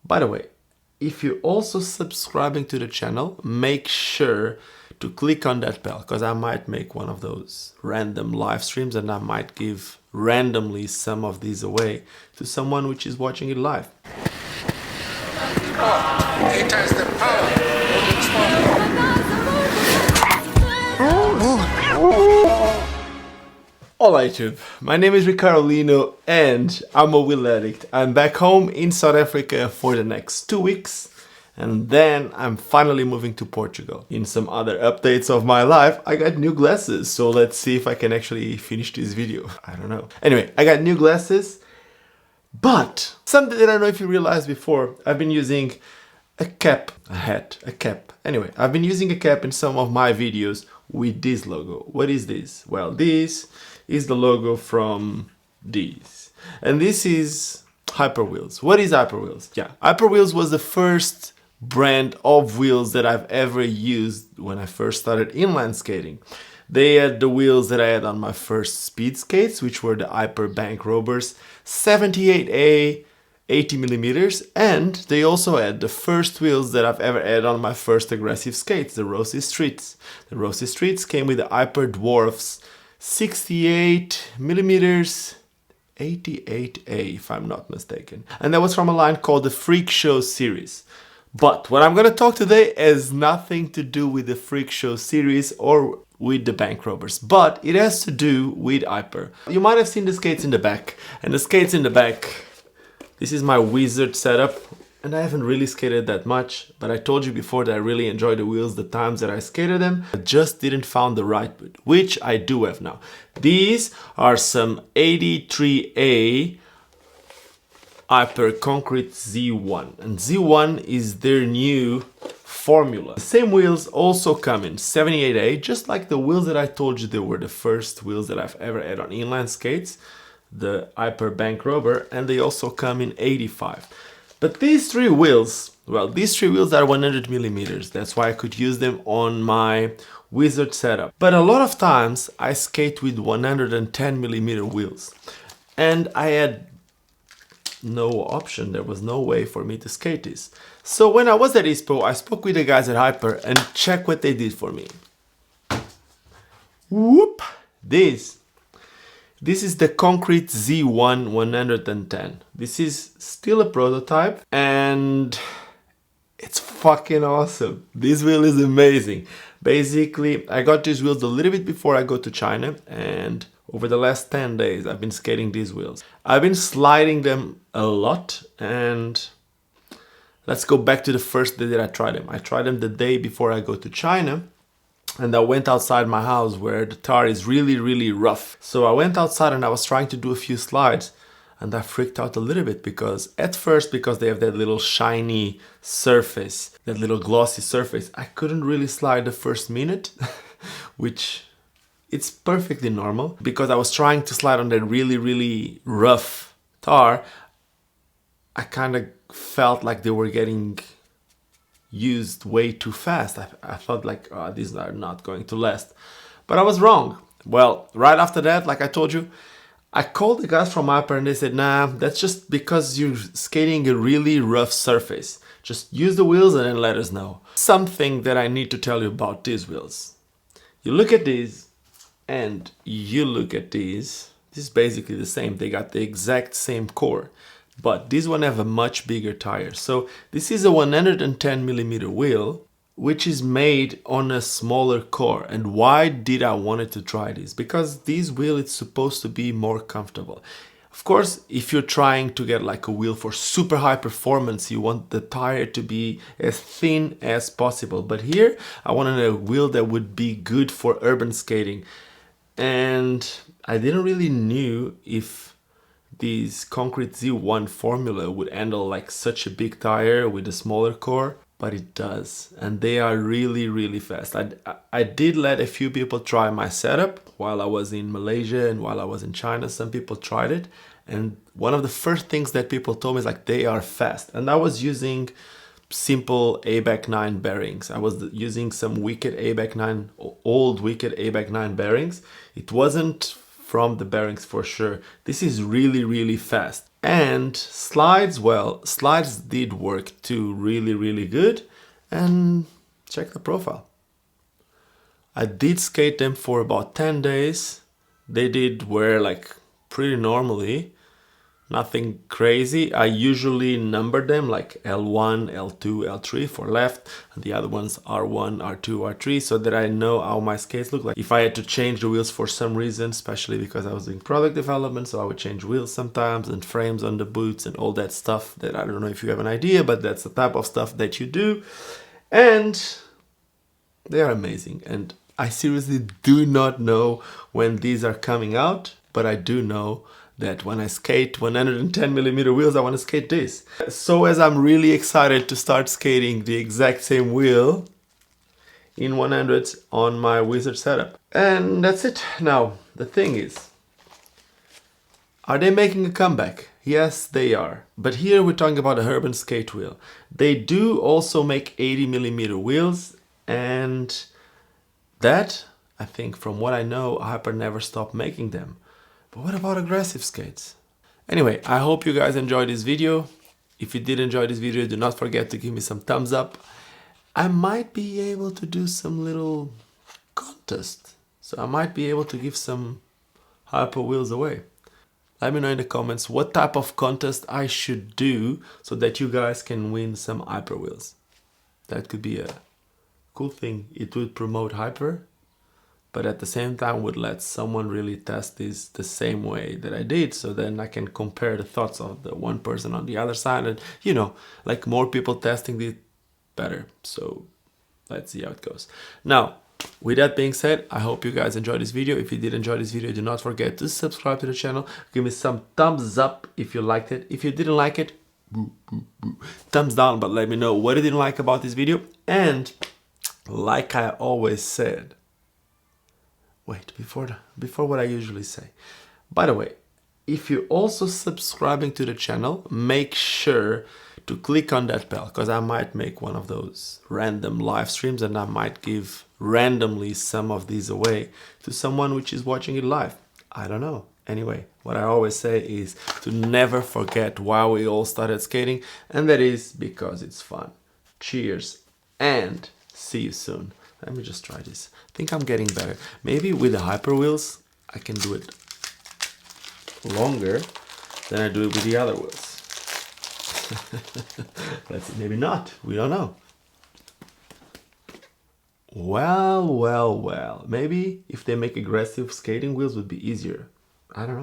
By the way, if you're also subscribing to the channel, make sure to click on that bell, because I might make one of those random live streams and I might give randomly some of these away to someone which is watching it live. Hola YouTube, my name is Ricardo Lino and I'm a wheel addict. I'm back home in South Africa for the next 2 weeks and then I'm finally moving to Portugal. In some other updates of my life, I got new glasses, so let's see if I can actually finish this video. I don't know. Anyway, I got new glasses, but something that I don't know if you realized before, I've been using a cap. Anyway, I've been using a cap in some of my videos with this logo. What is this? Well, this is the logo from these. And this is Hyper Wheels. What is Hyper Wheels? Yeah, Hyper Wheels was the first brand of wheels that I've ever used when I first started inline skating. They had the wheels that I had on my first speed skates, which were the Hyper Bank Rovers 78A 80 millimeters, and they also had the first wheels that I've ever had on my first aggressive skates, the Rossi Streets. The Rossi Streets came with the Hyper Dwarfs 68 millimeters 88A, if I'm not mistaken. And that was from a line called the Freak Show series. But what I'm going to talk today has nothing to do with the Freak Show series or with the Bank Rovers, but it has to do with Hyper. You might have seen the skates in the back, and the skates in the back, this is my wizard setup, and I haven't really skated that much, but I told you before that I really enjoy the wheels the times that I skated them. I just didn't found the right boot, which I do have now. These are some 83A Hyper Concrete Z1, and Z1 is their new formula. The same wheels also come in 78A, just like the wheels that I told you they were the first wheels that I've ever had on inline skates, the Hyper Bank Rover, and they also come in 85. But these three wheels, well, these three wheels are 100 millimeters. That's why I could use them on my wizard setup. But a lot of times I skate with 110 millimeter wheels, and I had no option. There was no way for me to skate this. So when I was at ISPO, I spoke with the guys at Hyper and check what they did for me. Whoop! This is the Concrete Z1 110. This is still a prototype and it's fucking awesome. This wheel is amazing. Basically, I got these wheels a little bit before I go to China, and over the last 10 days, I've been skating these wheels. I've been sliding them a lot, and let's go back to the first day that I tried them. I tried them the day before I go to China. And I went outside my house where the tar is really, really rough. So I went outside and I was trying to do a few slides, and I freaked out a little bit because at first, because they have that little shiny surface, that little glossy surface, I couldn't really slide the first minute, which it's perfectly normal because I was trying to slide on that really, really rough tar. I kind of felt like they were getting used way too fast. I thought like, oh, these are not going to last, but I was wrong. Well, right after that, like I told you, I called the guys from Hyper and they said, nah, that's just because you're skating a really rough surface. Just use the wheels and then let us know. Something that I need to tell you about these wheels. You look at these and you look at these. This is basically the same. They got the exact same core, but these one have a much bigger tire. So this is a 110 millimeter wheel, which is made on a smaller core. And why did I wanted to try this? Because this wheel is supposed to be more comfortable. Of course, if you're trying to get like a wheel for super high performance, you want the tire to be as thin as possible. But here, I wanted a wheel that would be good for urban skating. And I didn't really knew if this Concrete Z1 formula would handle like such a big tire with a smaller core, but it does, and they are really, really fast. I did let a few people try my setup while I was in Malaysia and while I was in China. Some people tried it, and one of the first things that people told me is like, they are fast. And I was using simple ABAC 9 bearings. I was using some Wicked ABAC 9, old Wicked ABAC 9 bearings. It wasn't from the bearings for sure. This is really, really fast. And slides, well, slides did work too, really good. And check the profile. I did skate them for about 10 days. They did wear like pretty normally, nothing crazy. I usually number them like L1, L2, L3 for left, and the other ones R1, R2, R3, so that I know how my skates look like. If I had to change the wheels for some reason, especially because I was doing product development, so I would change wheels sometimes and frames on the boots and all that stuff that I don't know if you have an idea, but that's the type of stuff that you do. And they are amazing. And I seriously do not know when these are coming out, but I do know that when I skate 110mm wheels, I want to skate this. So as I'm really excited to start skating the exact same wheel in 100s on my Wizard setup. And that's it. Now, the thing is, are they making a comeback? Yes, they are. But here we're talking about a urban skate wheel. They do also make 80mm wheels, and that, I think, from what I know, Hyper never stopped making them. But what about aggressive skates? Anyway, I hope you guys enjoyed this video. If you did enjoy this video, do not forget to give me some thumbs up. I might be able to do some little contest. So I might be able to give some Hyper wheels away. Let me know in the comments what type of contest I should do so that you guys can win some Hyper wheels. That could be a cool thing. It would promote Hyper, but at the same time would let someone really test this the same way that I did, so then I can compare the thoughts of the one person on the other side, and you know, like more people testing it, better. So let's see how it goes. Now, with that being said, I hope you guys enjoyed this video. If you did enjoy this video, do not forget to subscribe to the channel. Give me some thumbs up if you liked it. If you didn't like it, thumbs down, but let me know what you didn't like about this video. And like I always said, wait, before what I usually say. By the way, if you're also subscribing to the channel, make sure to click on that bell, because I might make one of those random live streams and I might give randomly some of these away to someone which is watching it live. I don't know. Anyway, what I always say is to never forget why we all started skating, and that is because it's fun. Cheers and see you soon. Let me just try this. I think I'm getting better. Maybe with the Hyper wheels, I can do it longer than I do it with the other wheels. Let's see, maybe not. We don't know. Well. Maybe if they make aggressive skating wheels, would be easier. I don't know.